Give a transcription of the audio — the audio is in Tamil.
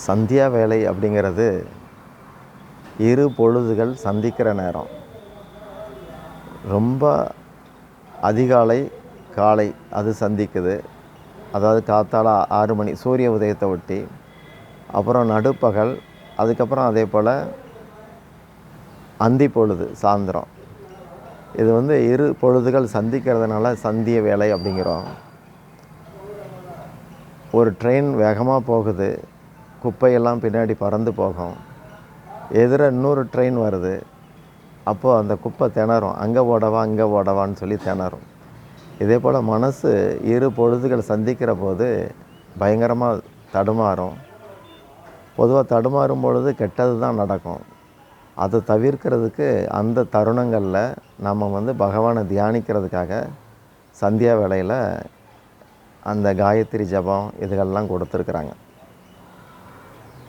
சந்தியா வேலை அப்படிங்கிறது இரு பொழுதுகள் சந்திக்கிற நேரம். ரொம்ப அதிகாலை காலை அது சந்திக்குது. அதாவது காத்தால 6 மணி சூரிய உதயத்தை ஒட்டி, அப்புறம் நடுப்பகல், அதுக்கப்புறம் அதே போல் அந்தி பொழுது சாயந்தரம். இது இரு பொழுதுகள் சந்திக்கிறதுனால சந்திய வேலை அப்படிங்கிறோம். ஒரு ட்ரெயின் வேகமாக போகுது, குப்பையெல்லாம் பின்னாடி பறந்து போகும். எதிர இன்னொரு ட்ரெயின் வருது, அப்போது அந்த குப்பை திணறும், அங்கே ஓடவா இங்கே ஓடவான்னு சொல்லி திணறும். இதே போல் மனசு இரு பொழுதுகள் சந்திக்கிற போது பயங்கரமாக தடுமாறும். பொதுவாக தடுமாறும் பொழுது கெட்டது தான் நடக்கும். அதை தவிர்க்கிறதுக்கு அந்த தருணங்களில் நம்ம பகவானை தியானிக்கிறதுக்காக சந்தியா வேளையில் அந்த காயத்ரி ஜபம் இதுகள்லாம் கொடுத்துருக்குறாங்க.